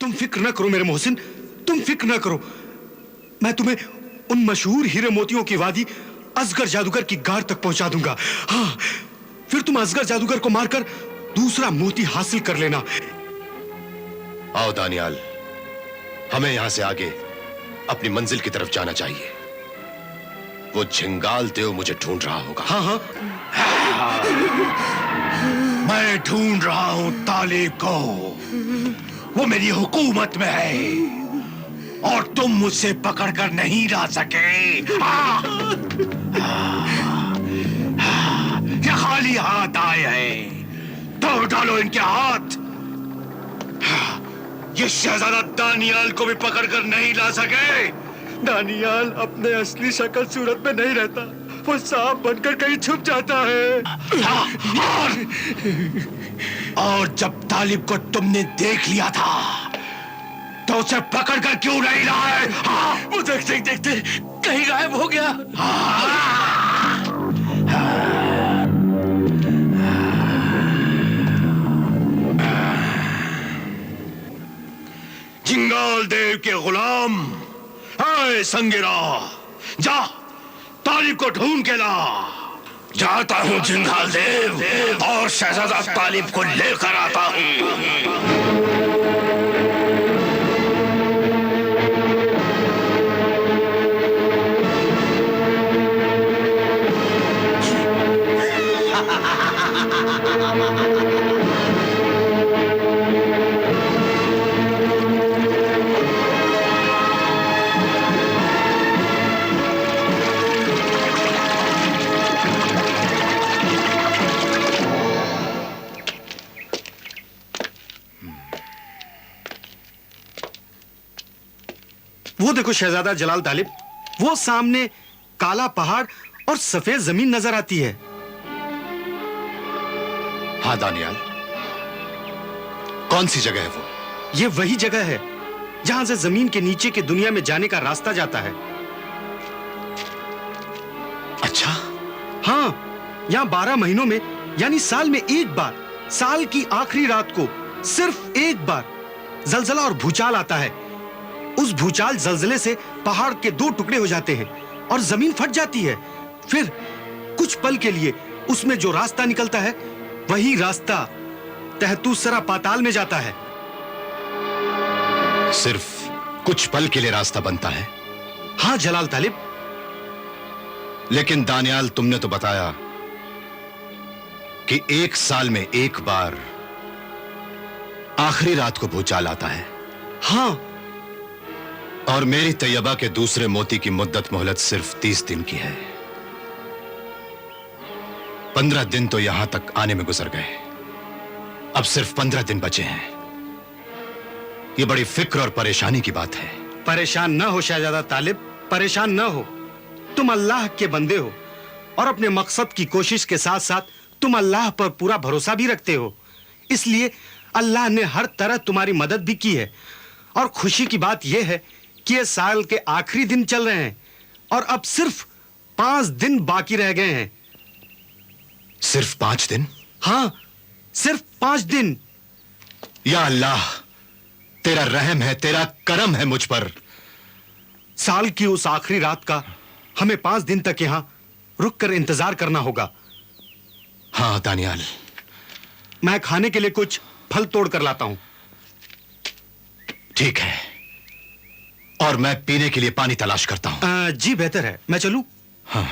तुम फिक्र न करो मेरे मोहसिन, तुम फिक्र न करो। मैं तुम्हें उन मशहूर हीरे मोतियों की वादी असगर जादूगर की गार तक पहुंचा दूंगा। हाँ, फिर तुम असगर जादूगर को मारकर दूसरा मोती हासिल कर लेना। आओ दानियाल, हमें यहां से आगे अपनी मंजिल की तरफ जाना चाहिए। वो झिंगाल देव मुझे ढूंढ रहा होगा। हाँ हाँ, मैं ढूंढ रहा हूं तालिब को। वो मेरी हुकूमत में है और तुम मुझसे पकड़कर नहीं ला सके। ये खाली हाथ आए हैं, तोड़ डालो इनके हाथ। ये शहजादा दानियाल को भी पकड़कर नहीं ला सके। दानियाल अपने असली शक्ल सूरत में नहीं रहता, वो सांप बनकर कहीं छुप जाता है। और जब तालिब को तुमने देख लिया था तो उसे पकड़कर क्यों नहीं लाए? वो देखते देखते कहीं गायब हो गया। झिंगाल देव के गुलाम, हाय संगिरा, जा तालिब को ढूंढ के ला। जाता हूं झिंगाल देव और शहजादा तालिब को लेकर आता हूं। वो देखो शहजादा जलाल तालिब, वो सामने काला पहाड़ और सफेद जमीन नजर आती है। हाँ दानियाल, कौन सी जगह है वो? ये वही जगह है जहां से जमीन के नीचे की दुनिया में जाने का रास्ता जाता है। अच्छा, हाँ, यहाँ 12 महीनों में यानी साल में एक बार, साल की आखिरी रात को सिर्फ एक बार जलजला और भूचाल आता है। उस भूचाल जलजले से पहाड़ के 2 टुकड़े हो जाते हैं और जमीन फट जाती है। फिर कुछ पल के लिए उसमें जो रास्ता निकलता है वही रास्ता तहतूसरा पाताल में जाता है। सिर्फ कुछ पल के लिए रास्ता बनता है? हाँ जलाल तालिब। लेकिन दानियाल, तुमने तो बताया कि 1 साल में एक बार आखिरी रात को भूचाल आता है। हाँ, और मेरी तैयबा के दूसरे मोती की मुद्दत मोहलत सिर्फ 30 दिन की है। 15 दिन तो यहां तक आने में गुजर गए, अब सिर्फ 15 दिन बचे हैं। यह बड़ी फिक्र और परेशानी की बात है। परेशान न हो शहजादा तालिब, परेशान न हो। तुम अल्लाह के बंदे हो और अपने मकसद की कोशिश के साथ साथ तुम अल्लाह पर पूरा भरोसा भी रखते हो। इसलिए अल्लाह ने हर तरह तुम्हारी मदद भी की है। और खुशी की बात यह है कि ये साल के आखिरी दिन चल रहे हैं और अब सिर्फ 5 दिन बाकी रह गए हैं। सिर्फ 5 दिन? हाँ, सिर्फ 5 दिन। या अल्लाह, तेरा रहम है, तेरा करम है मुझ पर। साल की उस आखिरी रात का हमें 5 दिन तक यहां रुककर इंतजार करना होगा। हाँ दानियाल, मैं खाने के लिए कुछ फल तोड़ कर लाता हूं। ठीक है, और मैं पीने के लिए पानी तलाश करता हूं। जी बेहतर है, मैं चलूं? हाँ।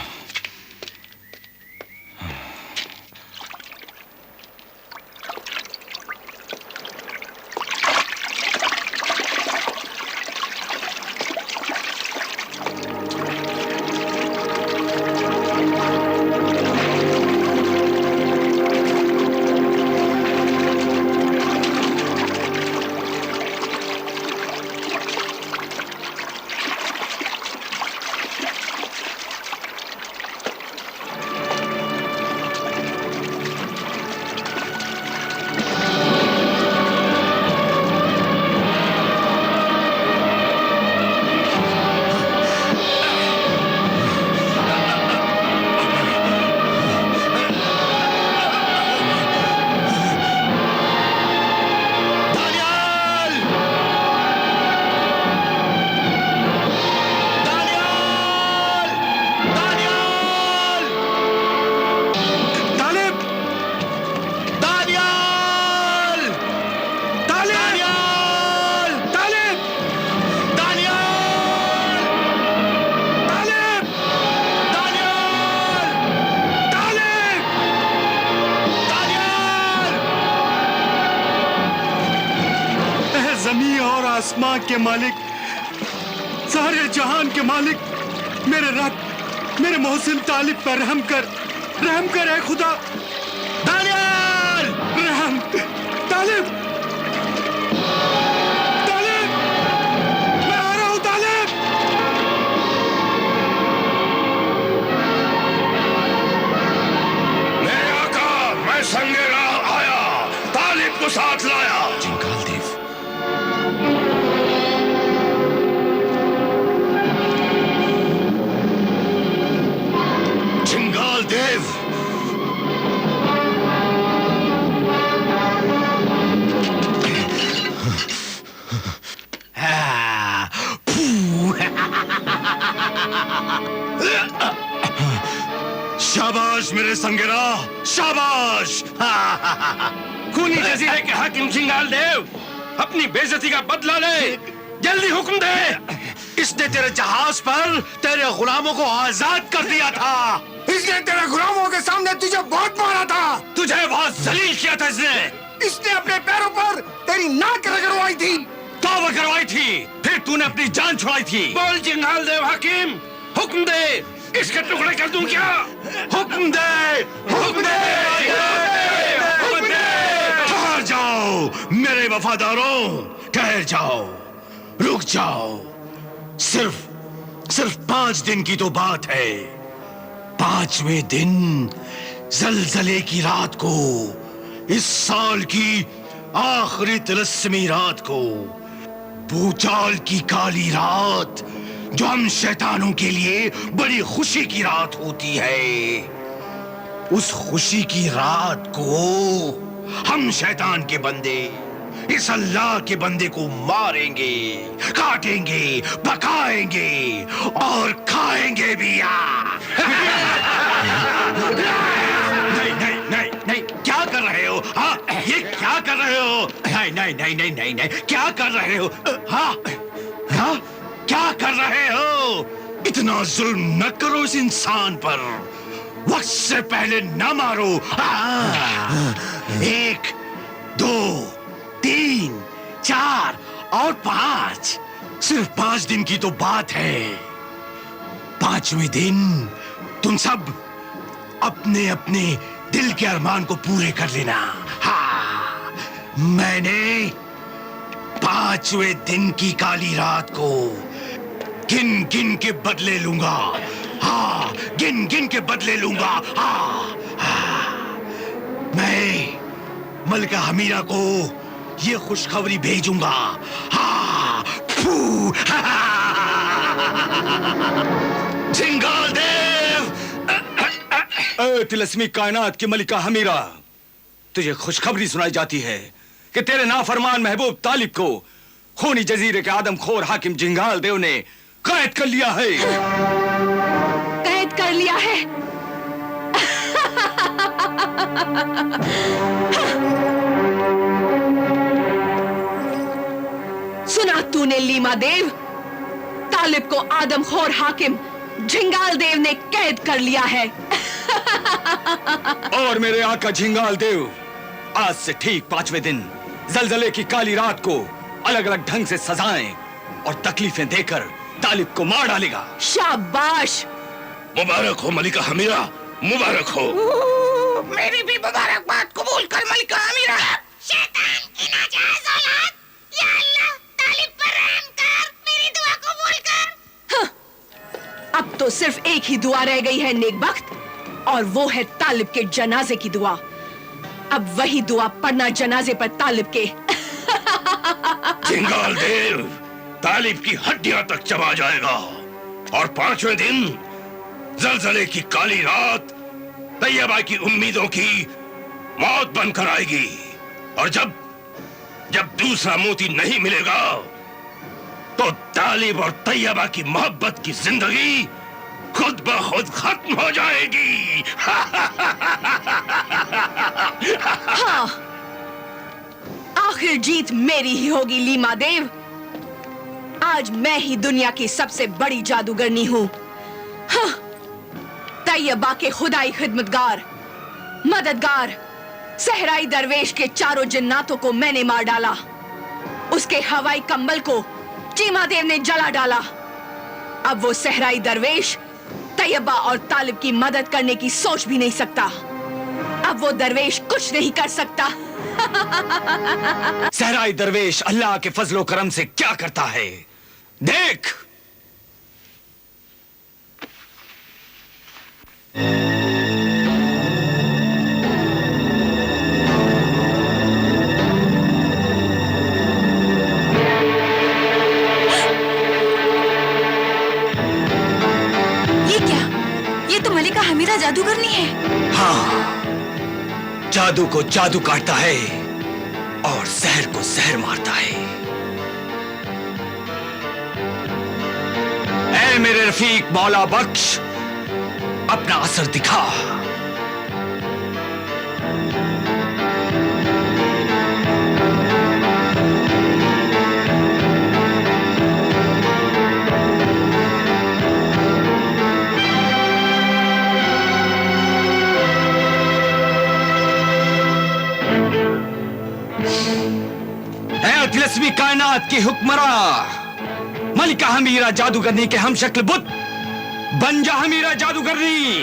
जमीन और आसमान के मालिक, सारे जहान के मालिक, मेरे रब, मेरे मोहसिन तालिब पर रहम कर है खुदा। दानियाल! रहम, तालिब, तालिब, मैं आ रहा हूं तालिब। मेरे आका, मैं संगे राह आया, तालिब को साथ लाया। जिंगाल देव, जिंगाल देव, शाबाश मेरे संगेरा, शाबाश। खूनी जजीरे के हाकिम जिंगाल देव, अपनी बेइज्जती का बदला ले, जल्दी हुक्म दे। इसने तेरे जहाज पर तेरे गुलामों को आजाद कर दिया था। इसने तेरे गुलामों के सामने तुझे बहुत मारा था। तुझे बहुत जलील किया था इसने। इसने अपने पैरों पर तेरी नाक रगड़वाई थी। तौबा करवाई थी, फिर तूने अपनी जान छुड़ाई थी। बोल जिंगाल देव हाकिम, हुक्म दे, इसके टुकड़े कर दूं क्या? हुक्म दे, हुक्म दे, हुक्म दे। ठहर जाओ मेरे वफादारों, ठहर जाओ, रुक जाओ। सिर्फ 5 दिन की तो बात है। 5वें दिन जलजले की रात को, इस साल की आखिरी तिलस्मी रात को, भूचाल की काली रात, जो हम शैतानों के लिए बड़ी खुशी की रात होती है, उस खुशी की रात को हम शैतान के बंदे इस अल्लाह के बंदे को मारेंगे, काटेंगे, पकाएंगे और खाएंगे भी। नहीं नहीं नहीं नहीं, क्या कर रहे हो? हाँ, ये क्या कर रहे हो? नहीं नहीं नहीं नहीं नहीं नहीं, क्या कर रहे हो? हाँ हाँ, क्या कर रहे हो? इतना जुल्म न करो इस इंसान पर, वक्त से पहले न मारो। 1 2 3 4 और 5, सिर्फ 5 दिन की तो बात है। 5वें दिन तुम सब अपने अपने दिल के अरमान को पूरे कर लेना। हाँ, मैंने 5वें दिन की काली रात को गिन गिन के बदले लूंगा। हाँ, गिन गिन के बदले लूंगा। हाँ, हाँ, मैं मलिका हमीरा को ये खुशखबरी भेजूंगा। हाँ, फू, जिंगाल देव। तिलस्मी कायनात की मलिका हमीरा, तुझे खुशखबरी सुनाई जाती है कि तेरे नाफरमान महबूब तालिब को खूनी जजीरे के आदमखोर हाकिम जिंगाल देव ने कैद कर लिया है। कैद कर लिया है? सुना तूने लीमा देव, तालिब को आदमखोर हाकिम जिंगाल देव ने कैद कर लिया है। और मेरे आका जिंगाल देव आज से ठीक 5वें दिन जलजले की काली रात को अलग अलग ढंग से सजाएं और तकलीफें देकर तालिब को मार डालेगा। शाबाश, मुबारक हो मलिका हमीरा, मुबारक हो। मेरी भी मुबारकबाद कबूल कर मलिका हमीरा। शैतान की नाजायज औलाद, या अल्लाह तालिब पर रहम कर, मेरी दुआ कबूल कर। अब तो सिर्फ एक ही दुआ रह गई है नेकबख्त, और वो है तालिब के जनाजे की दुआ। अब वही दुआ पढ़ना जनाजे पर तालिब के। जिंगाल देव तालिब की हड्डियां तक चबा जाएगा, और 5वें दिन जलजले की काली रात तैयबा की उम्मीदों की मौत बनकर आएगी। और जब दूसरा मोती नहीं मिलेगा तो तालिब और तैयबा की मोहब्बत की जिंदगी खुद ब खुद खत्म हो जाएगी। हाँ, आखिर जीत मेरी ही होगी लीमा देव। आज मैं ही दुनिया की सबसे बड़ी जादूगरनी हूँ। हाँ, तैयबा के खुदाई खिदमतगार, मददगार, सहराई दरवेश के चारों जिन्नातों को मैंने मार डाला। उसके हवाई कंबल को चीमादेव ने जला डाला। अब वो सहराई दरवेश तैयबा और तालिब की मदद करने की सोच भी नहीं सकता। अब वो दरवेश कुछ नहीं कर सकता। सहराई दरवेश अल्लाह के फजलो करम से क्या करता है, देख। ये क्या? ये तो मलिका हमीरा जादूगरनी है। हाँ, जादू को जादू काटता है और जहर को जहर मारता है। ऐ मेरे रफीक मौला बख्श, अपना असर दिखा। तिलस्मी कायनात की हुक्मरा मलिका हमीरा जादूगरनी के हम शक्ल बुत बन जा हमीरा जादूगरनी,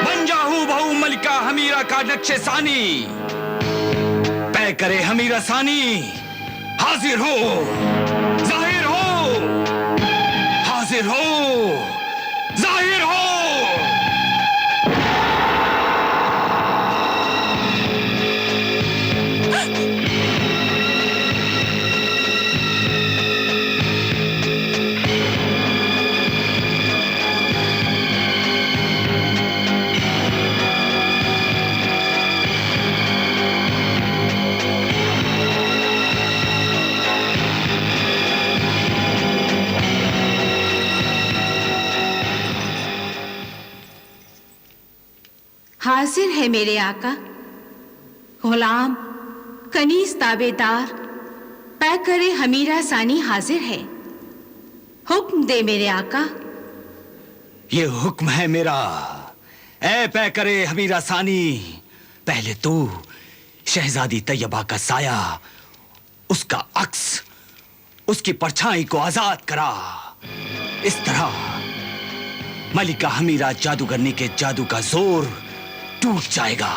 बन जा हूं बहु मलिका हमीरा का नक्शे सानी। तय करे हमीरा सानी, हाजिर हो, जाहिर हो, हाजिर हो, जाहिर हो। हाजिर है मेरे आका। गुलाम कनीज ताबेदार पैकरे हमीरा सानी हाजिर है। हुक्म दे मेरे आका। ये हुक्म है मेरा। ऐ पैकरे हमीरा सानी, पहले तू शहजादी तैयबा का साया, उसका अक्स, उसकी परछाई को आजाद करा। इस तरह मलिका हमीरा जादूगरनी के जादू का जोर टूट जाएगा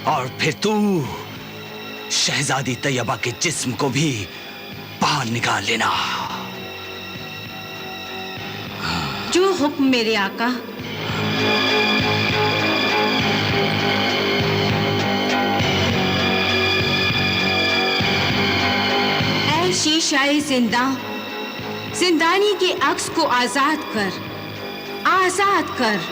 और फिर तू शहजादी तैयबा के जिस्म को भी बाहर निकाल लेना। जो हुक्म मेरे आका। ऐ शीशाए जिंदा, जिंदानी के अक्स को आजाद कर, आजाद कर।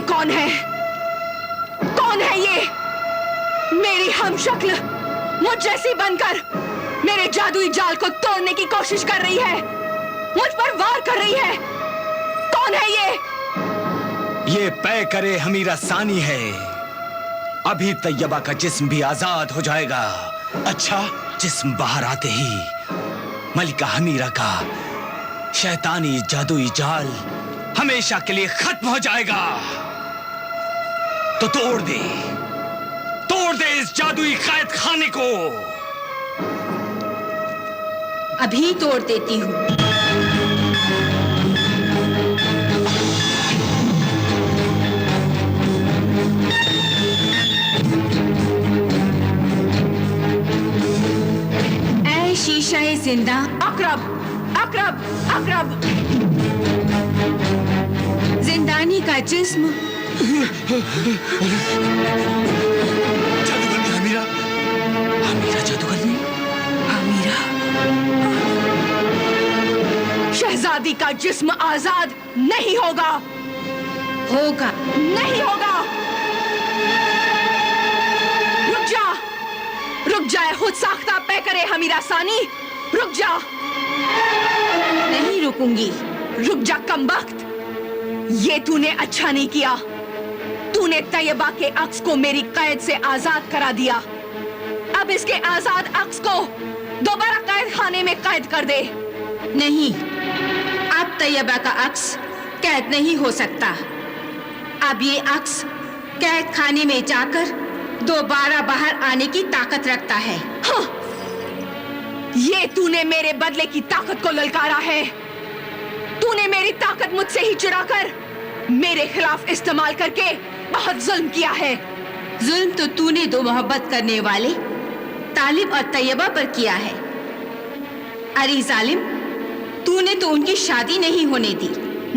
कौन है? कौन है ये? मेरी हमशक्ल मुझ जैसी बनकर मेरे जादुई जाल को तोड़ने की कोशिश कर रही है, मुझ पर वार कर रही है। कौन है ये? ये पैकरे हमीरा सानी है। अभी तैयबा का जिस्म भी आजाद हो जाएगा। अच्छा, जिस्म बाहर आते ही मलिका हमीरा का शैतानी जादुई जाल हमेशा के लिए खत्म हो जाएगा। तो तोड़ दे इस जादुई कैद खाने को। अभी तोड़ देती हूँ। जिंदा अकरब, अकरब, अकरब। जिंदानी का जिस्म जादूगरनी हमीरा, हमीरा जादूगरनी, अमीरा, शहजादी का जिस्म आजाद नहीं होगा, होगा। नहीं होगा। रुक जा, रुक जाए खुद साख्ता पे करे हमीरा सानी, रुक जा। नहीं रुकूंगी। रुक जा कमबख्त, ये तूने अच्छा नहीं किया। तूने तैयबा के अक्स को मेरी कैद से आजाद करा दिया। अब इसके आजाद अक्स को दोबारा कैद खाने में कैद कर दे। नहीं, अब तैयबा का अक्स कैद नहीं हो सकता। अब ये अक्स कैद खाने में जाकर दोबारा बाहर आने की ताकत रखता है। हाँ, ये तूने मेरे बदले की ताकत को ललकारा है। तूने मेरी ताकत मुझसे ही चुराकर मेरे खिलाफ इस्तेमाल करके बहुत जुल्म किया है। जुल्म तो तूने दो मोहब्बत करने वाले तालिब और तैयबा पर किया है। अरे जालिम, तूने तो उनकी शादी नहीं होने दी।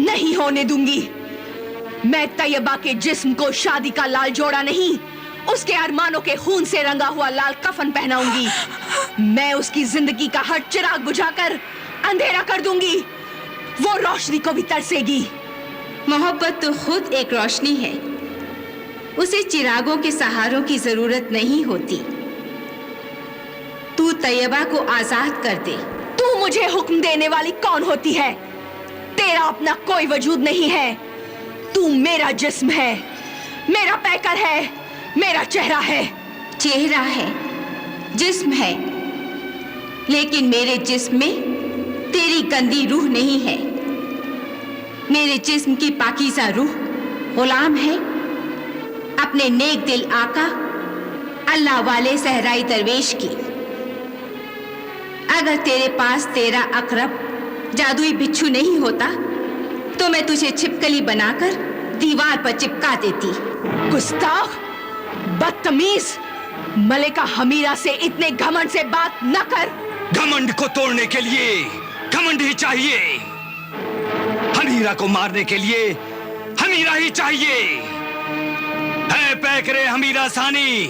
नहीं होने दूंगी। मैं तैयबा के जिस्म को शादी का लाल जोड़ा नहीं, उसके अरमानों के खून से रंगा हुआ लाल कफन पहनाऊंगी। मैं उसकी जिंदगी का हर चिराग बुझाकर अंधेरा कर दूंगी। वो रोशनी को भी तरसेगी। मोहब्बत तो खुद एक रोशनी है, उसे चिरागों के सहारों की जरूरत नहीं होती। तू तैयबा को आजाद कर दे। तू मुझे हुक्म देने वाली कौन होती है? तेरा अपना कोई वजूद नहीं है। तू मेरा जिस्म है, मेरा पैकर है, मेरा चेहरा है। चेहरा है, जिस्म है, लेकिन मेरे जिस्म में तेरी गंदी रूह नहीं है। मेरे जिस्म की पाकीज़ा रूह गुलाम है अपने नेक दिल आका अल्लाह वाले सहराई दरवेश की। अगर तेरे पास तेरा अकरब जादुई बिच्छू नहीं होता तो मैं तुझे छिपकली बनाकर दीवार पर चिपका देती। गुस्ताख, बदतमीज, मलिका हमीरा से इतने घमंड से बात न कर। घमंड को तोड़ने के लिए घमंड ही चाहिए। हमीरा को मारने के लिए हमीरा ही चाहिए। है पैकरे हमीरा सानी,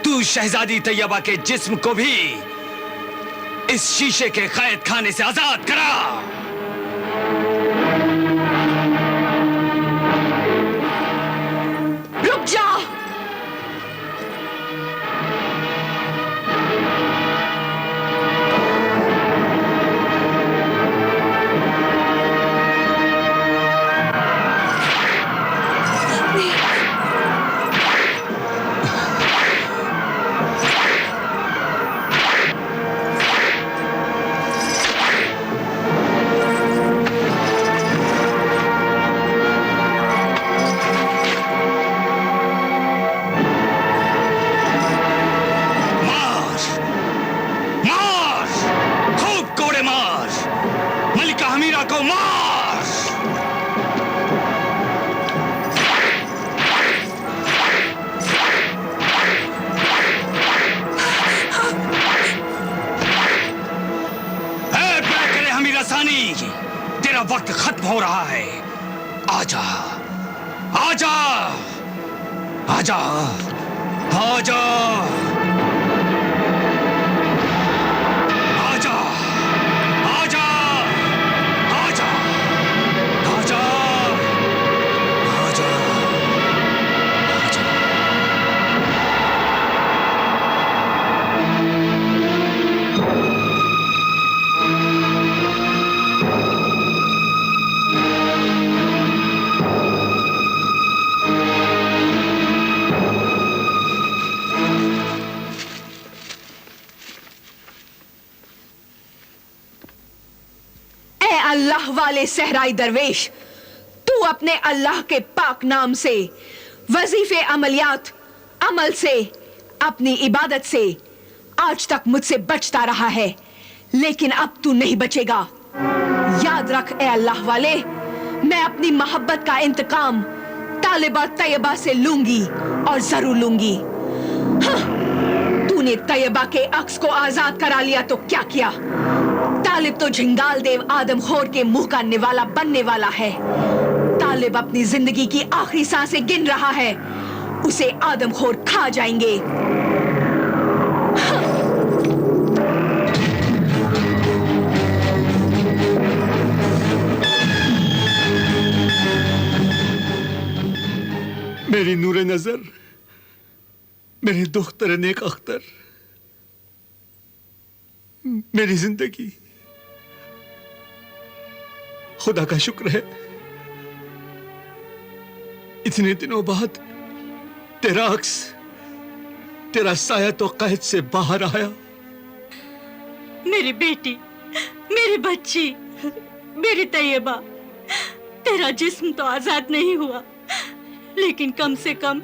तू शहजादी तैयबा के जिस्म को भी इस शीशे के कैद खाने से आजाद करा। रुक जा। तेरा वक्त खत्म हो रहा है। आजा, आजा, आजा, आजा, आजा, आजा, आजा, आजा, आजा, आजा। अल्लाह वाले सहराई दरवेश, तू अपने अल्लाह के पाक नाम से, वजीफे अमलियात अमल से, अपनी इबादत से आज तक मुझसे बचता रहा है, लेकिन अब तू नहीं बचेगा। याद रख ए अल्लाह वाले, मैं अपनी मोहब्बत का इंतकाम तालिबा तैयबा से लूंगी और जरूर लूंगी। हाँ, तू तूने तैयबा के अक्स को आजाद करा लिया तो क्या किया? तालिब तो झिंगाल देव आदमखोर के मुंह का निवाला बनने वाला है। तालिब अपनी जिंदगी की आखिरी सांसें गिन रहा है। उसे आदमखोर खा जाएंगे। मेरी नूरे नजर, मेरे दुख्तर नेक अख्तर, मेरी जिंदगी, खुदा का शुक्र है इतने दिनों बाद तेरा अक्स, तेरा साया तो कैद से बाहर आया। मेरी बेटी, मेरी बच्ची, मेरी तैयबा, तेरा जिस्म तो आजाद नहीं हुआ, लेकिन कम से कम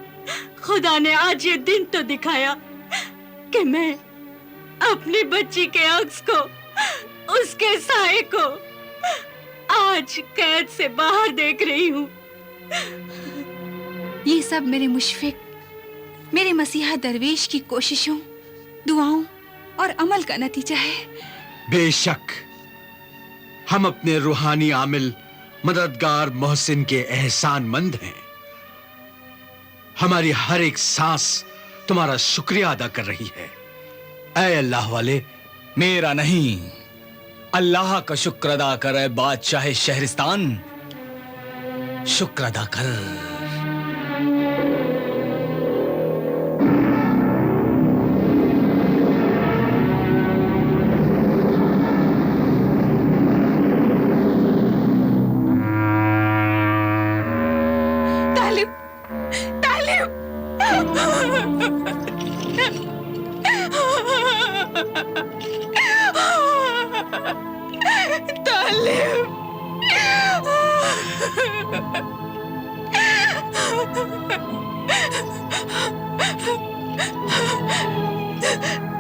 खुदा ने आज ये दिन तो दिखाया कि मैं अपनी बच्ची के अक्स को, उसके साए को आज कैद से बाहर देख रही हूँ। ये सब मेरे मुशफिक, मेरे मसीहा दरवेश की कोशिशों, दुआओं और अमल का नतीजा है। बेशक हम अपने रूहानी आमिल मददगार मोहसिन के एहसानमंद हैं। हमारी हर एक सांस तुम्हारा शुक्रिया अदा कर रही है। ऐ अल्लाह वाले, मेरा नहीं, अल्लाह का शुक्र अदा कर। ऐ बादशाह शहरिस्तान, शुक्र अदा कर।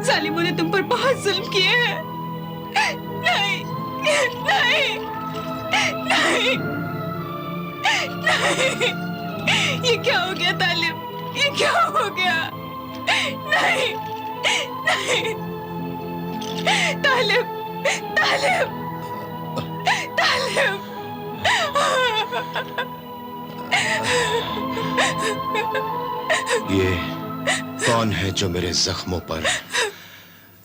जालिमों ने तुम पर बहुत जुल्म किए हैं। नहीं, नहीं, नहीं, नहीं, ये क्या हो गया तालिब? ये क्या हो गया? नहीं, नहीं, तालिब, तालिब, तालिब। ये कौन है जो मेरे जख्मों पर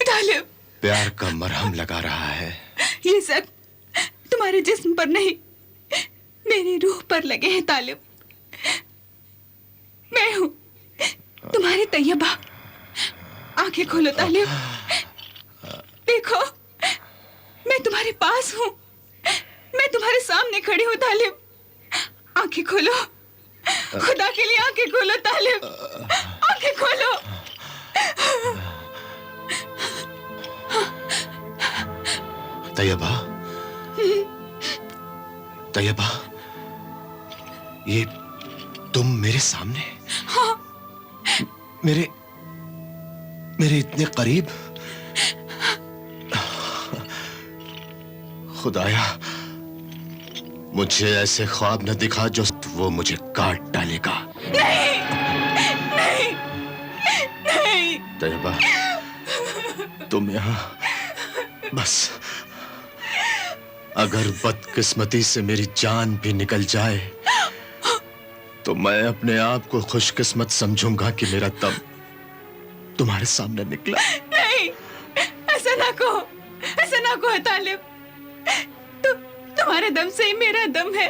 तालिब, प्यार का मरहम लगा रहा है? ये जख्म तुम्हारे जिस्म पर नहीं, मेरी रूह पर लगे हैं तालिब। मैं हूं तुम्हारी तैयबा। आंखें खोलो तालिब, देखो मैं तुम्हारे पास हूं, मैं तुम्हारे सामने खड़ी हूं तालिब। आंखें खोलो, खुदा के लिए आंखें खोलो तालिब, आंखें खोलो। तैयबा, तैयबा, ये तुम मेरे सामने? हाँ। मेरे इतने करीब? खुदाया, मुझे ऐसे ख्वाब न दिखा जो वो मुझे काट डालेगा। नहीं, नहीं, नहीं। तैयबा, तुम यहाँ बस, अगर बदकिस्मती से मेरी जान भी निकल जाए तो मैं अपने आप को खुशकिस्मत समझूंगा कि मेरा दम तुम्हारे सामने निकला। नहीं, ऐसा ना कहो, ऐसा ना कहो तालिब। तुम्हारे दम से ही मेरा दम है,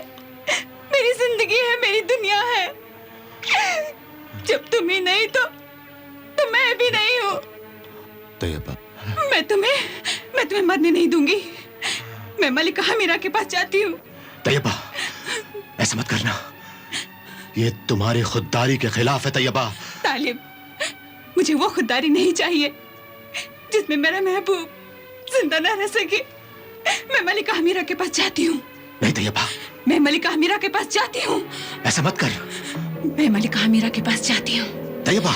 मेरी जिंदगी है, मेरी दुनिया है। जब तुम ही नहीं तो मैं भी नहीं हूँ। तैयबा, मैं तुम्हें मरने नहीं दूंगी। मैं मलिका हमीरा के पास जाती हूँ। तैयबा, ऐसा मत करना, ये तुम्हारी खुददारी के खिलाफ है। तैयबा, तालिब, मुझे वो खुददारी नहीं चाहिए जिसमें मेरा महबूब जिंदा न रह सके। मैं मलिका हमीरा के पास जाती हूँ। नहीं तैयबा, मैं मलिका हमीरा के पास जाती हूँ। ऐसा मत कर। मैं मलिका हमीरा के पास जाती हूँ। तैयबा,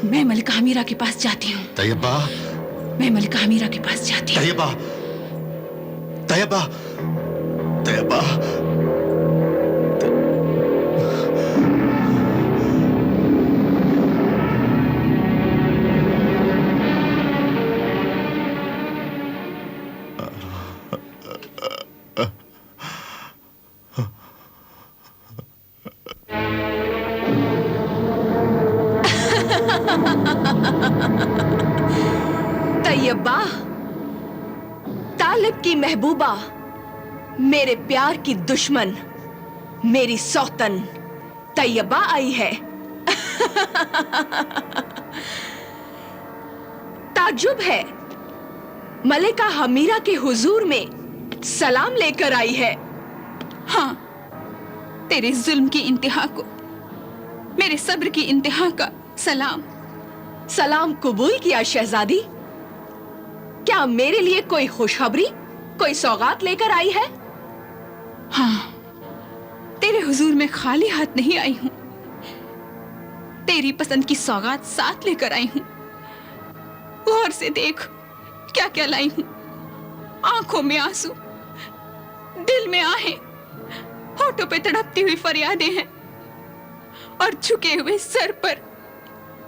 मैं मलिका हमीरा के पास जाती हूँ। तैयबा, मैं मलिका हमीरा के पास जाती हूँ। तैयबा, तैयबा, तैयबा, तैयबा, तालिब की महबूबा, मेरे प्यार की दुश्मन, मेरी सौतन तैयबा आई है। ताज्जुब है, मलिका हमीरा के हुजूर में सलाम लेकर आई है। हाँ, तेरे जुल्म की इंतहा को, मेरे सब्र की इंतहा का सलाम। सलाम कबूल किया शहजादी। क्या मेरे लिए कोई खुशखबरी, कोई सौगात लेकर आई है? हाँ, तेरे हुजूर में खाली हाथ नहीं आई हूं, तेरी पसंद की सौगात साथ लेकर आई हूं। गौर से देख क्या क्या लाई हूं। आंखों में आंसू, दिल में आहें, होठों पे तड़पती हुई फरियादें हैं और झुके हुए सर पर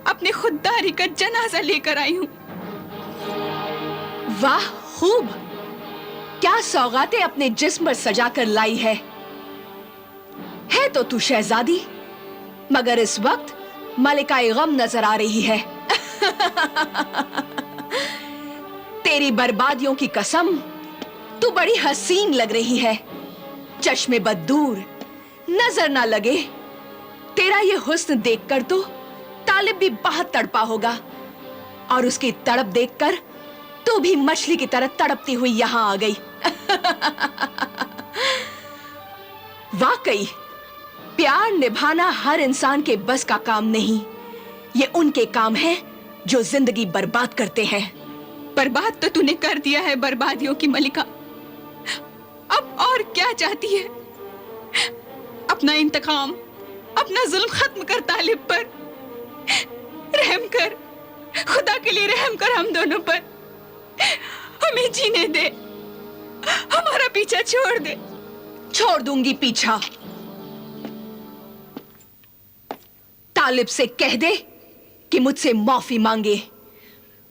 अपने खुददारी का जनाजा लेकर आई हूं। वाह खूब, क्या सौगातें अपने जिस्म पर सजा कर लाई है तो तू शहजादी, मगर इस वक्त मलिकाए गम नजर आ रही है। तेरी बर्बादियों की कसम, तू बड़ी हसीन लग रही है। चश्मे बद दूर, नजर ना लगे। तेरा ये हुस्न देखकर तो तालिब भी बहुत तड़पा होगा, और उसकी तड़प देखकर तू भी मछली की तरह तड़पती हुई यहां आ गई। वाकई प्यार निभाना हर इंसान के बस का काम नहीं। ये उनके काम है जो जिंदगी बर्बाद करते हैं। बर्बाद तो तूने कर दिया है बर्बादियों की मलिका। अब और क्या चाहती है? अपना इंतकाम, अपना जुल्म खत्म कर तालिब पर। रहम कर, खुदा के लिए रहम कर हम दोनों पर। हमें जीने दे, हमारा पीछा छोड़ दे। छोड़ दूंगी पीछा। तालिब से कह दे कि मुझसे माफी मांगे,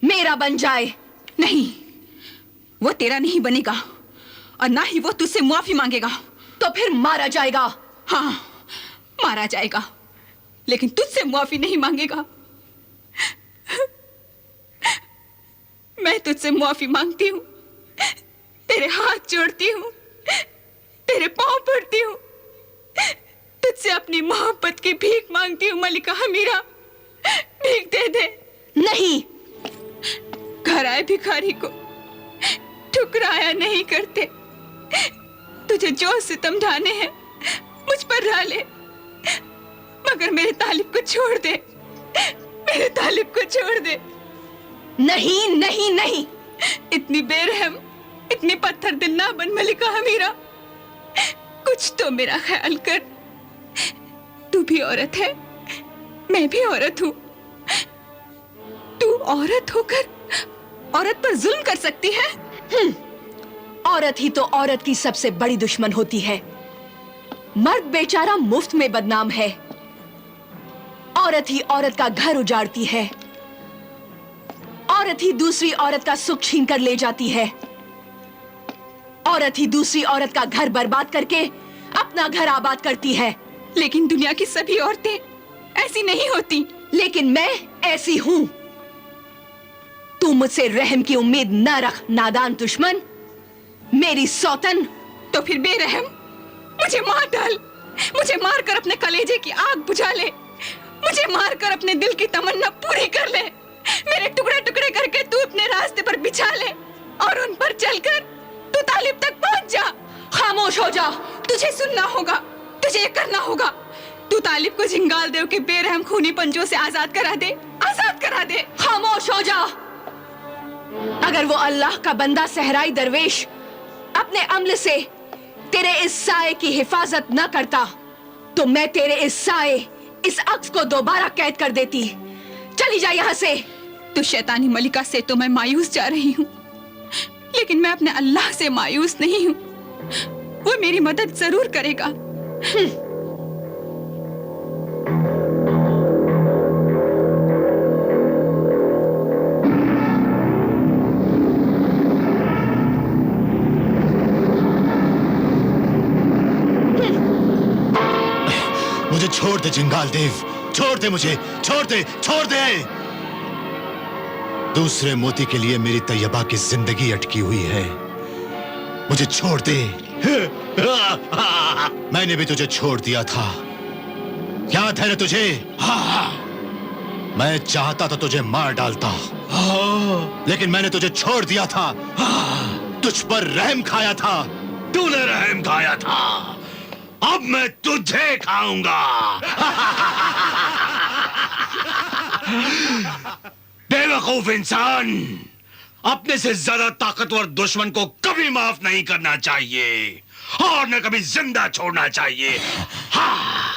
मेरा बन जाए। नहीं, वो तेरा नहीं बनेगा और ना ही वो तुझसे माफी मांगेगा। तो फिर मारा जाएगा। हाँ, मारा जाएगा, लेकिन तुझसे माफी नहीं मांगेगा। मैं तुझसे माफी मांगती हूँ, तेरे हाथ जोड़ती हूँ, तेरे पांव पड़ती हूँ, तुझसे अपनी मोहब्बत की भीख मांगती हूँ मलिका हमीरा। भीख दे दे। नहीं, घर आए भिखारी को ठुकराया नहीं करते। तुझे जो सितम ढाने हैं मुझ पर ढा ले, मगर मेरे तालिब को छोड़ दे, मेरे तालिब को छोड़ दे। नहीं नहीं नहीं, इतनी बेरहम, इतनी पत्थर दिल ना बन मलिका हमीरा। कुछ तो मेरा ख्याल कर। तू भी औरत है, मैं भी औरत हूं। तू औरत होकर औरत पर जुल्म कर सकती है? औरत ही तो औरत की सबसे बड़ी दुश्मन होती है। मर्द बेचारा मुफ्त में बदनाम है। औरत ही औरत का घर उजाड़ती है। औरत ही दूसरी औरत का सुख छीन कर ले जाती है। औरत ही दूसरी औरत का घर बर्बाद करके अपना घर आबाद करती है। लेकिन दुनिया की सभी औरतें ऐसी नहीं होती। लेकिन मैं ऐसी हूं। तू मुझसे रहम की उम्मीद न रख नादान दुश्मन, मेरी सौतन। तो फिर बेरहम, मुझे मार डाल, मुझे मारकर अपने कलेजे की आग बुझा ले, मुझे मारकर अपने दिल की तमन्ना पूरी कर ले। मेरे टुकड़े टुकड़े करके तू अपने रास्ते पर बिछा ले और उन पर चलकर तू तालिब तक पहुंच जा। खामोश हो जा। तुझे सुनना होगा, तुझे ये करना होगा। तू तालिब को झिंगाल देव के बेरहम खूनी पंजों से आजाद करा दे, आजाद करा दे। खामोश हो जा। अगर वो अल्लाह का बंदा सहराई दरवेश अपने अमल से तेरे इस साए की हिफाजत न करता, तो मैं तेरे इस साए, इस अक्स को दोबारा कैद कर देती। चली जा यहां से। तू शैतानी मलिका से तो मैं मायूस जा रही हूँ, लेकिन मैं अपने अल्लाह से मायूस नहीं हूँ। वो मेरी मदद जरूर करेगा। मुझे छोड़ दे जिंगाल देव, छोड़ दे मुझे, छोड़ दे, छोड़ दे। दूसरे मोती के लिए मेरी तैयबा की जिंदगी अटकी हुई है। मुझे छोड़ दे। मैंने भी तुझे छोड़ दिया था, याद है ना तुझे? मैं चाहता तो तुझे मार डालता, लेकिन मैंने तुझे छोड़ दिया था। तुझ पर रहम खाया था। तूने रहम खाया था, अब मैं तुझे खाऊंगा। बेवकूफ इंसान, अपने से ज्यादा ताकतवर दुश्मन को कभी माफ नहीं करना चाहिए और न कभी जिंदा छोड़ना चाहिए। हाँ,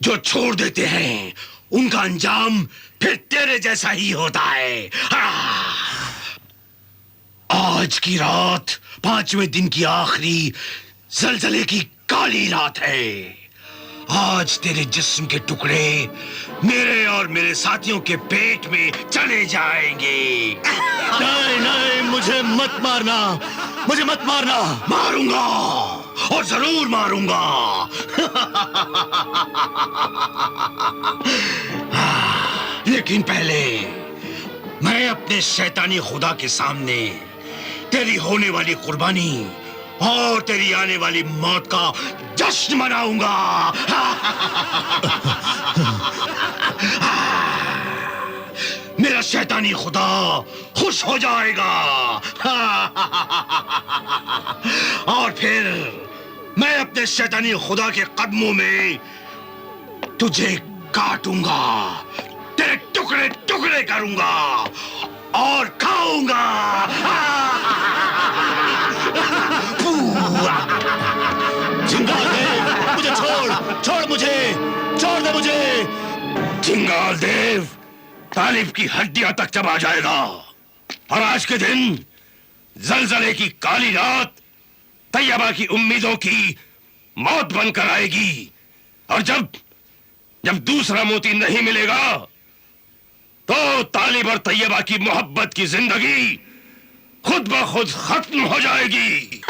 जो छोड़ देते हैं उनका अंजाम फिर तेरे जैसा ही होता है। हाँ। आज की रात 5वें दिन की आखिरी जलजले की काली रात है। आज तेरे जिस्म के टुकड़े मेरे और मेरे साथियों के पेट में चले जाएंगे। नहीं नहीं, मुझे मत मारना, मुझे मत मारना। मारूंगा और जरूर मारूंगा। लेकिन पहले मैं अपने शैतानी खुदा के सामने तेरी होने वाली कुर्बानी और तेरी आने वाली मौत का जश्न मनाऊंगा। मेरा शैतानी खुदा खुश हो जाएगा और फिर मैं अपने शैतानी खुदा के कदमों में तुझे काटूंगा, तेरे टुकड़े टुकड़े करूंगा और खाऊंगा। जिंगाल देव, मुझे छोड़, छोड़ मुझे, छोड़ दे मुझे। जिंगाल देव तालिब की हड्डियां तक चबा जाएगा और आज के दिन जलजले की काली रात तैयबा की उम्मीदों की मौत बनकर आएगी। और जब दूसरा मोती नहीं मिलेगा तो तालिब और तैयबा की मोहब्बत की जिंदगी खुद ब खुद खत्म हो जाएगी।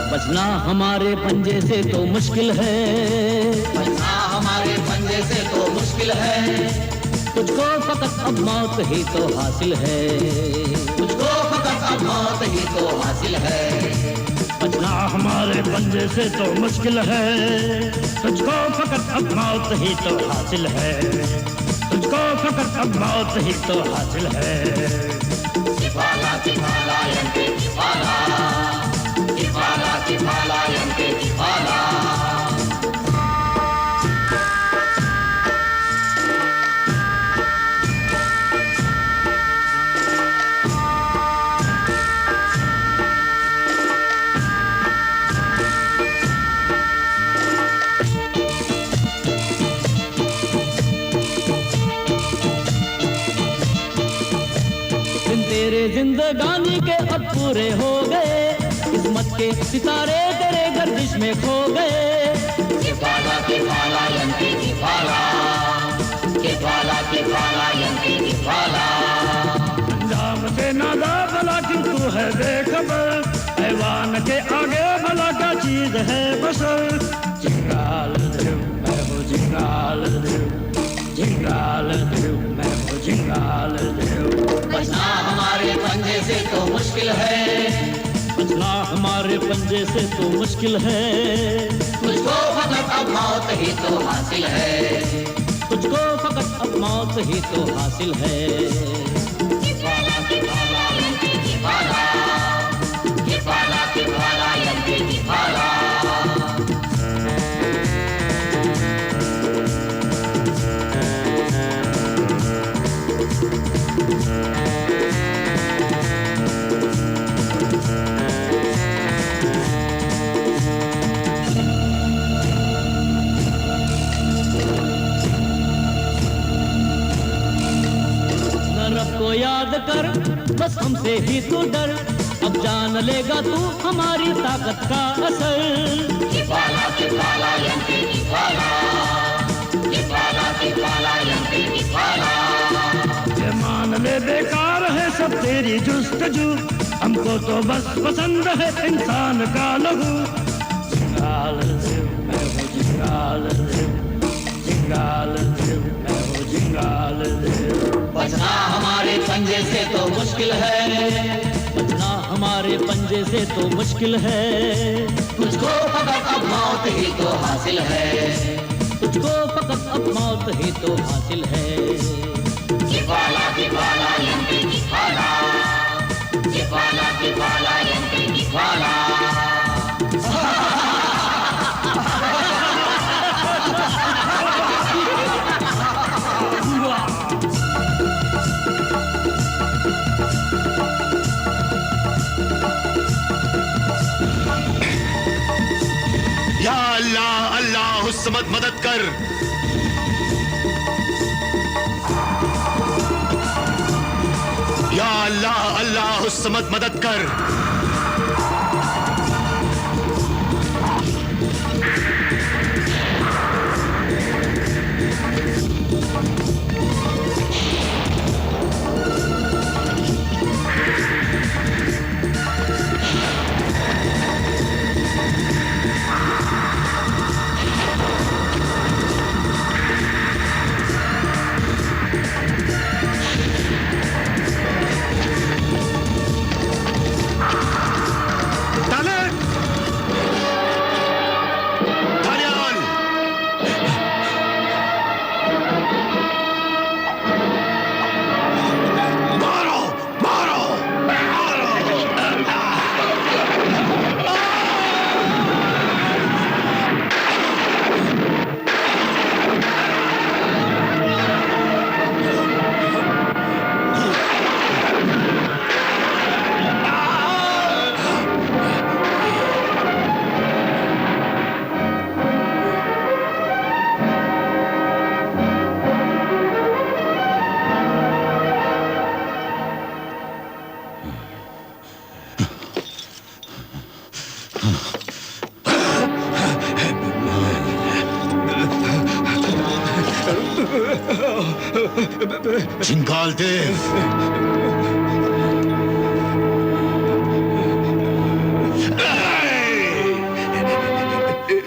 बचना हमारे पंजे से तो मुश्किल है, बचना हमारे पंजे से तो मुश्किल है। तुझको फकत अब मौत ही तो हासिल है, तुझको फकत अब मौत ही तो हासिल है। बचना हमारे पंजे से तो मुश्किल है, तुझको फकत अब मौत ही तो हासिल है, तुझको फकत अब मौत ही तो हासिल है। किफाला किफाला यंते किफाला, किफाला किफाला यंते किफाला। तेरे जिंदगानी के अब पूरे हो गए, किस्मत के सितारे तेरे गर्दिश में खो गए। किफाला किफाला यंते किफाला, किफाला किफाला यंते किफाला। अंजाम से नादा भला किंतु है बेखबर, हैवान के आगे भला क्या चीज है बशर। जिंगाल देव मैं हूँ जिंगाल देव, जिंगाल देव मैं हूँ जिंगाल देव। बचना हमारे पंजे से तो मुश्किल है, बचना हमारे पंजे से तो मुश्किल है। तुझको फकत अब मौत ही तो हासिल है, तुझको फकत अब मौत ही तो हासिल है। किफाला किफाला याद कर, बस हमसे ही तू डर, अब जान लेगा तू हमारी ताकत का असर। Dipala, Dipala, Yanti, Dipala. Dipala, Dipala, Yanti, Dipala. ये मान ले बेकार है सब तेरी जुस्तजू, हमको तो बस पसंद है इंसान का लहू। जिंगाल देव मैं हूँ जिंगाल देव, जिंगाल देव मैं हूँ जिंगाल देव। बचना हमारे पंजे से तो मुश्किल है, बचना हमारे पंजे से तो मुश्किल है, तुझको फकत अब मौत ही तो हासिल है। तुझको फकत अब मौत ही तो हासिल है। Dipala, Dipala, Yanti, Dipala. Dipala, Dipala, Yanti, Dipala. या अल्लाह, अल्लाह उस समद मदद कर। या अल्लाह, अल्लाह उस समद मदद कर। जिंगाल देव,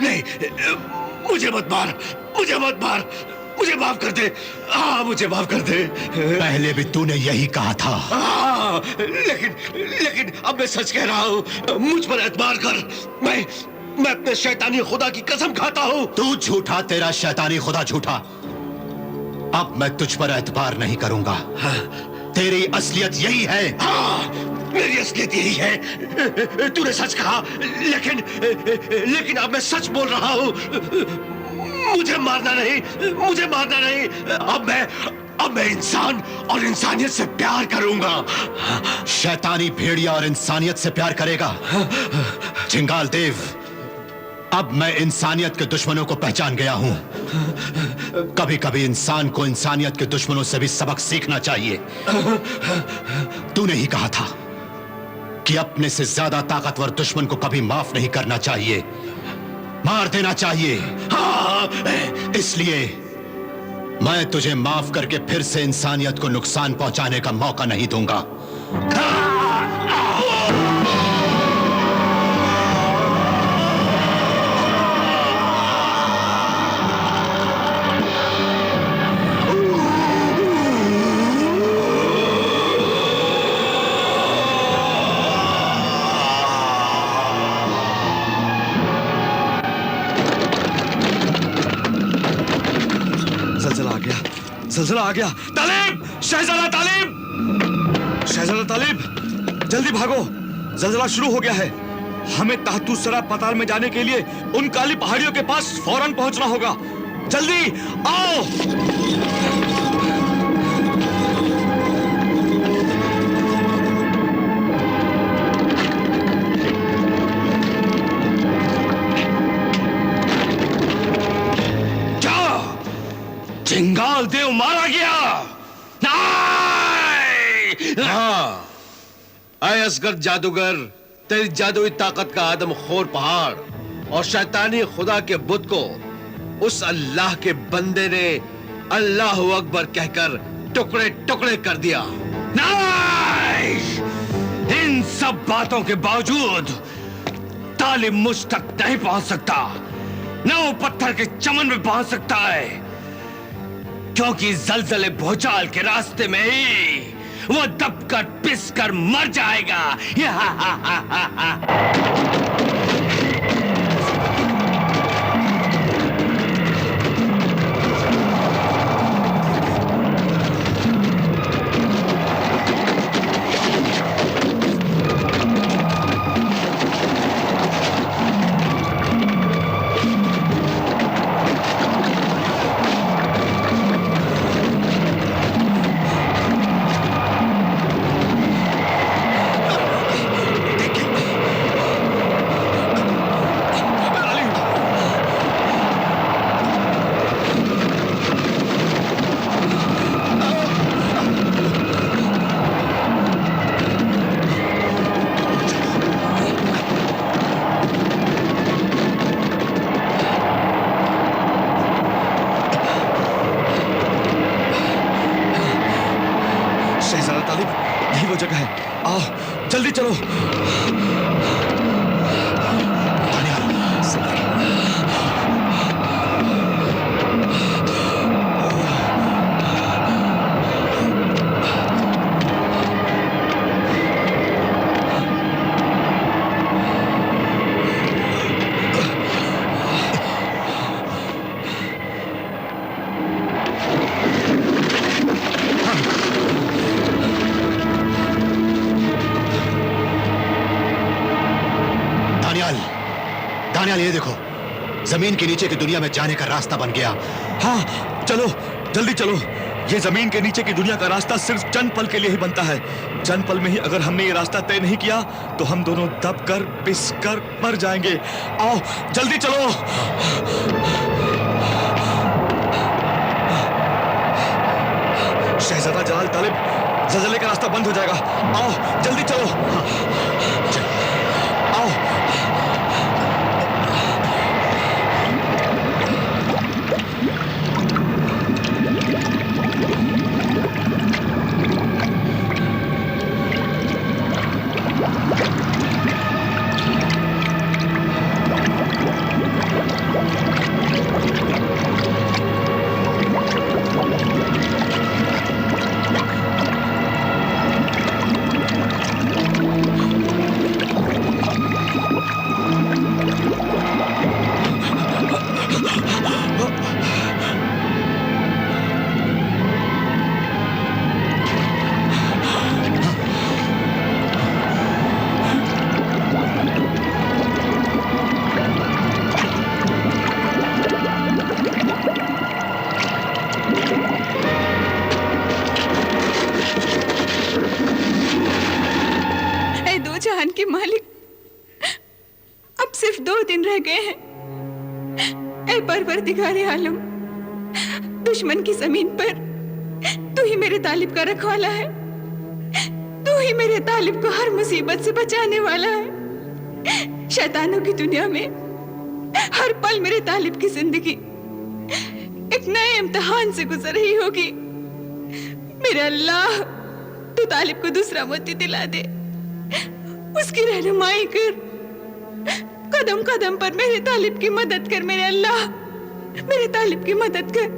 नहीं, मुझे मत मार, मुझे मत मार, मुझे माफ कर दे। हाँ, मुझे माफ कर दे। पहले भी तूने यही कहा था। हाँ, लेकिन अब मैं सच कह रहा हूँ, मुझ पर एतबार कर। मैं अपने शैतानी खुदा की कसम खाता हूँ। तू झूठा, तेरा शैतानी खुदा झूठा। अब मैं तुझ पर एतबार नहीं करूंगा। तेरी असलियत यही है। हाँ, मेरी असलियत यही है। तूने सच कहा, लेकिन अब मैं सच बोल रहा हूँ। मुझे मारना नहीं, मुझे मारना नहीं। अब मैं इंसान और इंसानियत से प्यार करूंगा। शैतानी भेड़िया और इंसानियत से प्यार करेगा? जिंगाल देव, अब मैं इंसानियत के दुश्मनों को पहचान गया हूं। कभी कभी इंसान को इंसानियत के दुश्मनों से भी सबक सीखना चाहिए। तूने ही कहा था कि अपने से ज्यादा ताकतवर दुश्मन को कभी माफ नहीं करना चाहिए, मार देना चाहिए। इसलिए मैं तुझे माफ करके फिर से इंसानियत को नुकसान पहुंचाने का मौका नहीं दूंगा। जल्जला आ गया। तालिब, शहजादा तालिब, शहजादा तालिब, जल्दी भागो, जल्जला शुरू हो गया है। हमें तहतुसरा पताल में जाने के लिए उन काली पहाड़ियों के पास फौरन पहुंचना होगा। जल्दी आओ। जिंगाल देव मारा गया। नहीं, हाँ, आए असगर जादूगर, तेरी जादुई ताकत का आदम खोर पहाड़ और शैतानी खुदा के बुत को उस अल्लाह के बंदे ने अल्लाह अकबर कहकर टुकड़े टुकड़े कर दिया। नहीं! इन सब बातों के बावजूद तालिब मुझ तक नहीं पहुंच सकता, न वो पत्थर के चमन में पहुंच सकता है, क्योंकि जलजले भूचाल के रास्ते में ही वो दबकर पिसकर मर जाएगा। जल्दी चलो। दानियाल, ये देखो, जमीन के नीचे की दुनिया में जाने का रास्ता बन गया। हाँ, चलो, जल्दी चलो। ये जमीन के नीचे की दुनिया का रास्ता सिर्फ चंद पल के लिए ही बनता है। चंद पल में ही अगर हमने ये रास्ता तय नहीं किया तो हम दोनों दबकर पिसकर मर जाएंगे। आओ, जल्दी चलो। शहजादा जलाल तालिब, जलजले का रास्ता बंद हो जाएगा। आओ, जल्दी चलो। आओ। जहान के मालिक, अब सिर्फ 2 दिन रह गए हैं। ऐ परवरदिगारे आलम, दुश्मन की जमीन पर तू ही मेरे तालिब का रखवाला है। तू ही मेरे तालिब को हर मुसीबत से बचाने वाला है। शैतानों की दुनिया में हर पल मेरे तालिब की जिंदगी एक नए इम्तिहान से गुजर रही होगी। मेरे अल्लाह, तू तालिब को दूसरा मोती दिला दे, उसकी रहनुमाई कर। कदम कदम पर मेरे तालिब की मदद कर मेरे अल्लाह, मेरे तालिब की मदद कर।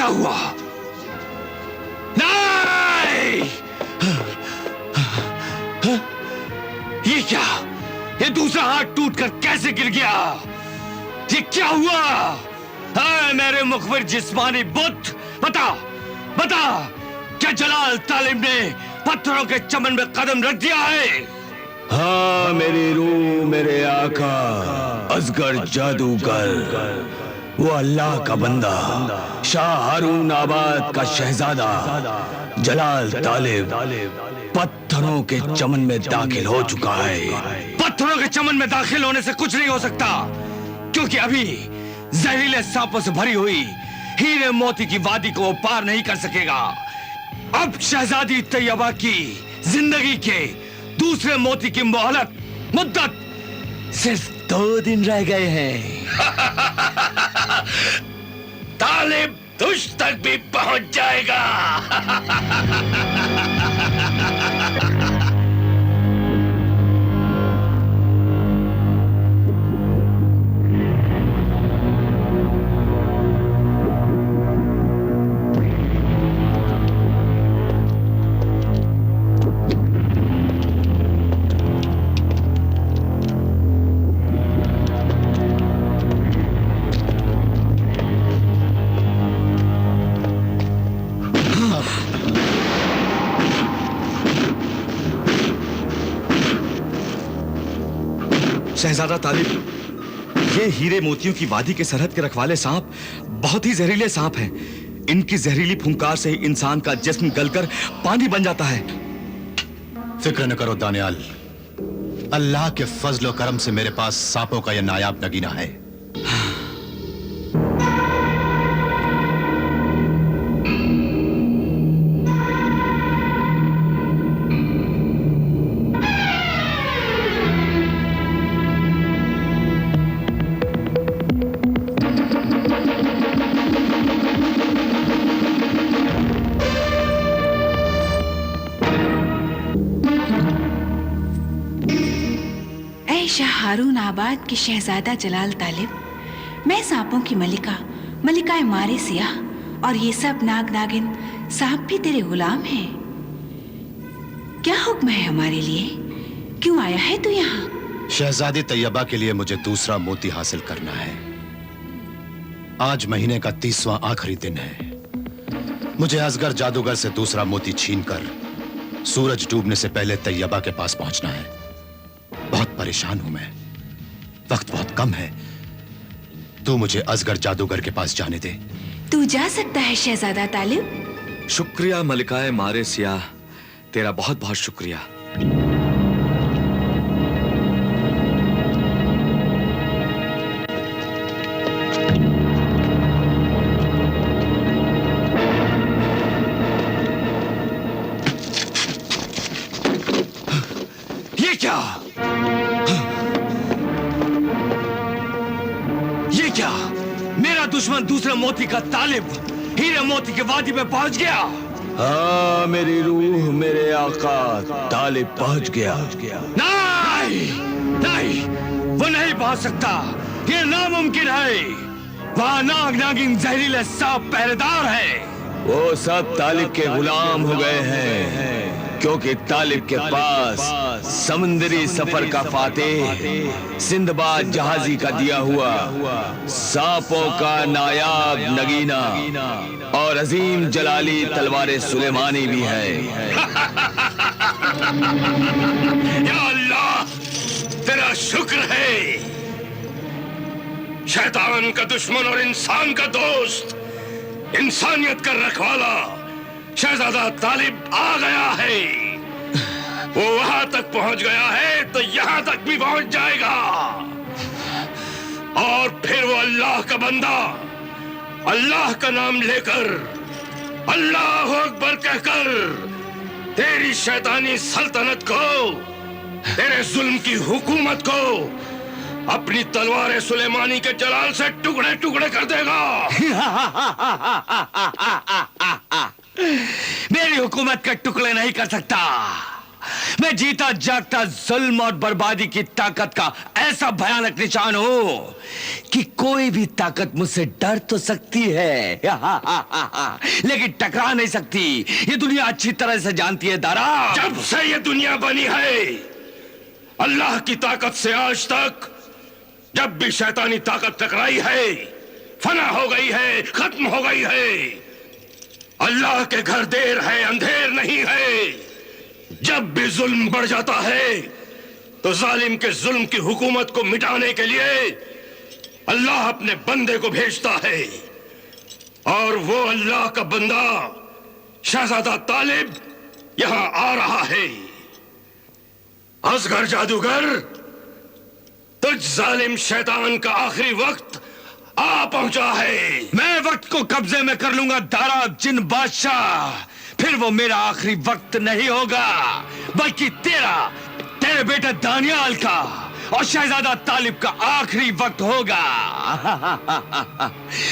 हुआ? नहीं! ये क्या? ये दूसरा हाथ टूटकर कैसे गिर गया? ये क्या हुआ? हाँ, मेरे मुखबिर जिस्मानी बुत, बता बता, क्या जलाल तालिब ने पत्थरों के चमन में कदम रख दिया है? हाँ मेरी रूह, मेरे आका असगर जादूगर, वो अल्लाह का बंदा, शाह हारून आबाद का शहजादा जलाल तालिब पत्थरों के चमन में दाखिल हो चुका है। पत्थरों के चमन में दाखिल होने से कुछ नहीं हो सकता, क्योंकि अभी जहरीले सांपों से भरी हुई हीरे मोती की वादी को वो पार नहीं कर सकेगा। अब शहजादी तैयबा की जिंदगी के दूसरे मोती की मोहलत मुद्दत सिर्फ 2 दिन रह गए हैं। तालिब तुझ तक भी पहुंच जाएगा। शहजादा तालिब, ये हीरे मोतियों की वादी के सरहद के रखवाले सांप बहुत ही जहरीले सांप हैं। इनकी जहरीली फुंकार से ही इंसान का जिस्म गलकर पानी बन जाता है। फिक्र न करो दानियाल, अल्लाह के फजल और करम से मेरे पास सांपों का यह नायाब नगीना है। शाह हारून आबाद के शहजादा जलाल तालिब, मैं सांपों की मलिका मारे सियाह और ये सब नाग नागिन सांप भी तेरे गुलाम हैं। क्या हुक्म है हमारे लिए? क्यों आया है तू यहाँ? शहजादी तैयबा के लिए मुझे दूसरा मोती हासिल करना है। आज महीने का 30वां आखिरी दिन है। मुझे असगर जादूगर से दूसरा मोती छीनकर सूरज डूबने से पहले तैयबा के पास पहुंचना है। बहुत परेशान हूं मैं, वक्त बहुत कम है। तू मुझे असगर जादूगर के पास जाने दे। तू जा सकता है शहजादा तालिब। शुक्रिया मलिकाए मारे सियाह, तेरा बहुत बहुत शुक्रिया। ये क्या? ये क्या? मेरा दुश्मन दूसरे मोती का तालिब हीरे मोती के वादी में पहुंच गया। हाँ मेरी रूह, मेरे आका तालिब पहुंच गया। नहीं नहीं, वो नहीं पहुंच सकता, ये नामुमकिन है। वहां नाग नागिन जहरीले सांप पहरेदार है। वो सब तालिब के गुलाम हो गए हैं, क्योंकि तालिब के पास समुद्री सफर का फातेह सिंदबाद जहाजी का दिया हुआ सांपों का नायाब नगीना और अजीम जलाली तलवार सुलेमानी भी है। या अल्लाह, तेरा शुक्र है। शैतान का दुश्मन और इंसान का दोस्त, इंसानियत का रखवाला शहजादा तालिब आ गया है। वो वहां तक पहुंच गया है तो यहां तक भी पहुंच जाएगा। और फिर वो अल्लाह का बंदा अल्लाह का नाम लेकर, अल्लाह अकबर कहकर तेरी शैतानी सल्तनत को, तेरे जुल्म की हुकूमत को अपनी तलवार सुलेमानी के जलाल से टुकड़े टुकड़े कर देगा। मेरी हुकूमत के टुकड़े नहीं कर सकता। मैं जीता जागता जुल्म और बर्बादी की ताकत का ऐसा भयानक निशान हूं कि कोई भी ताकत मुझसे डर तो सकती है लेकिन टकरा नहीं सकती। ये दुनिया अच्छी तरह से जानती है दारा। जब से ये दुनिया बनी है, अल्लाह की ताकत से आज तक जब भी शैतानी ताकत टकराई है, फना हो गई है, खत्म हो गई है। अल्लाह के घर देर है, अंधेर नहीं है। जब भी जुल्म बढ़ जाता है तो जालिम के जुल्म की हुकूमत को मिटाने के लिए अल्लाह अपने बंदे को भेजता है, और वो अल्लाह का बंदा शहजादा तालिब यहां आ रहा है। असगर जादूगर, तुझ जालिम शैतान का आखिरी वक्त आ पहुंचा है। मैं वक्त को कब्जे में कर लूंगा दारा जिन बादशाह। फिर वो मेरा आखिरी वक्त नहीं होगा, बल्कि तेरे बेटे दानियाल का और शहजादा तालिब का आखिरी वक्त होगा।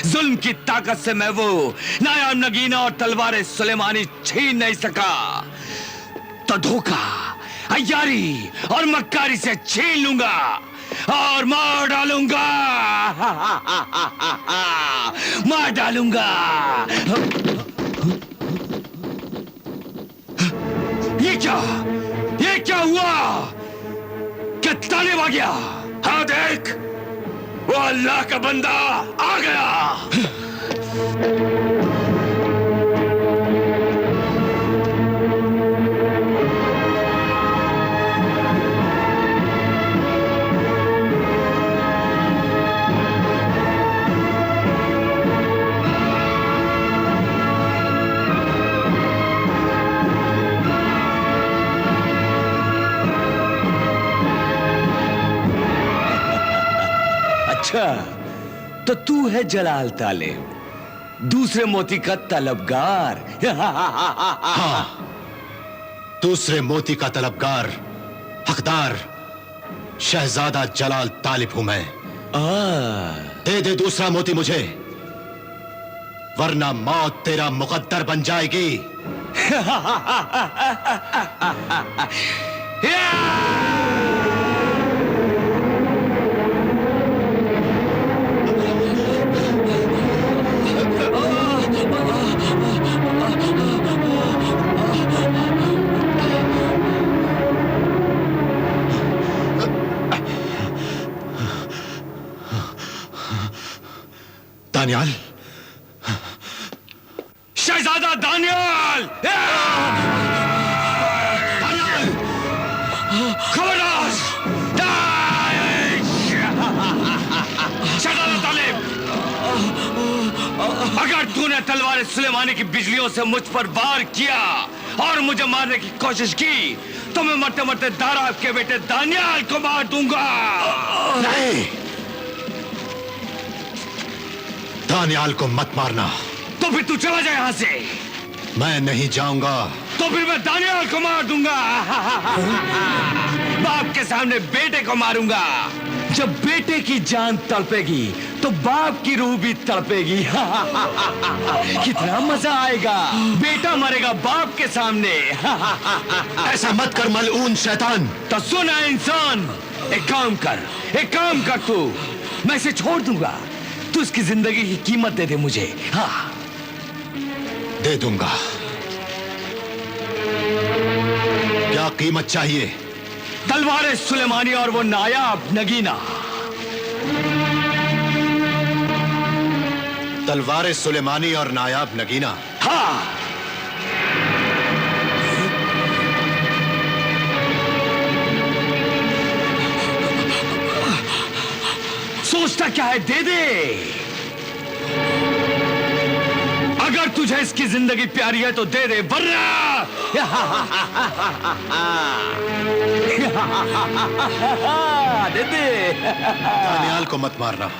जुल्म की ताकत से मैं वो नायाब नगीना और तलवार सुलेमानी छीन नहीं सका, तो धोखा, अय्यारी और मक्कारी से छीन लूंगा और मार डालूंगा। मार डालूंगा। ये क्या हुआ? क्या तालिब आ गया? हाँ देख, वो अल्लाह का बंदा आ गया। तो तू है जलाल तालिब, दूसरे मोती का तलबगार। हाँ, दूसरे मोती का तलबगार, हकदार शहजादा जलाल तालिब हूं मैं। दे दे दूसरा मोती मुझे, वरना मौत तेरा मुकद्दर बन जाएगी। दानियाल, शहजादा दानियाल! दानियाल! खबरदार! शहजादा तालिब, अगर तूने तलवार सुलेमानी की बिजलियों से मुझ पर वार किया और मुझे मारने की कोशिश की, तो मैं मरते मरते दारा के बेटे दानियाल को मार दूंगा। नहीं, दानियाल को मत मारना। तो फिर तू चला जाए यहां से। मैं नहीं जाऊंगा। तो फिर मैं दानियाल को मार दूंगा। बाप के सामने बेटे को मारूंगा। जब बेटे की जान तड़पेगी तो बाप की रूह भी तड़पेगी। कितना मजा आएगा। बेटा मरेगा बाप के सामने। ऐसा मत कर मलऊन शैतान। तो सुना इंसान, एक काम कर तू, मैं इसे छोड़ दूंगा। तू इसकी जिंदगी की कीमत दे दे मुझे। हाँ, दे दूंगा। क्या कीमत चाहिए? तलवार सुलेमानी और वो नायाब नगीना। तलवार सुलेमानी और नायाब नगीना? हाँ। सोचता क्या है, दे दे। अगर तुझे इसकी जिंदगी प्यारी है तो दे दे, वरना दे दे। दानियाल को मत मारना।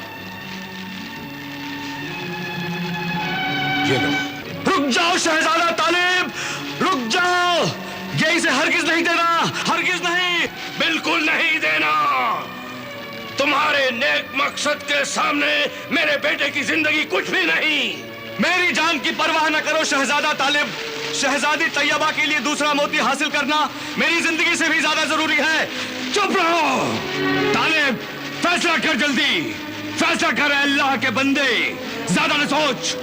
ये लो। रुक जाओ शहजादा तालिब, रुक जाओ। ये इसे हरगिज नहीं देना, हरगिज नहीं। बिल्कुल नहीं देना। तुम्हारे नेक मकसद के सामने मेरे बेटे की जिंदगी कुछ भी नहीं। मेरी जान की परवाह न करो शहजादा तालिब। शहजादी तैयबा के लिए दूसरा मोती हासिल करना मेरी जिंदगी से भी ज्यादा जरूरी है। चुप रहो तालिब, फैसला कर जल्दी, फैसला कर अल्लाह के बंदे, ज्यादा न सोच।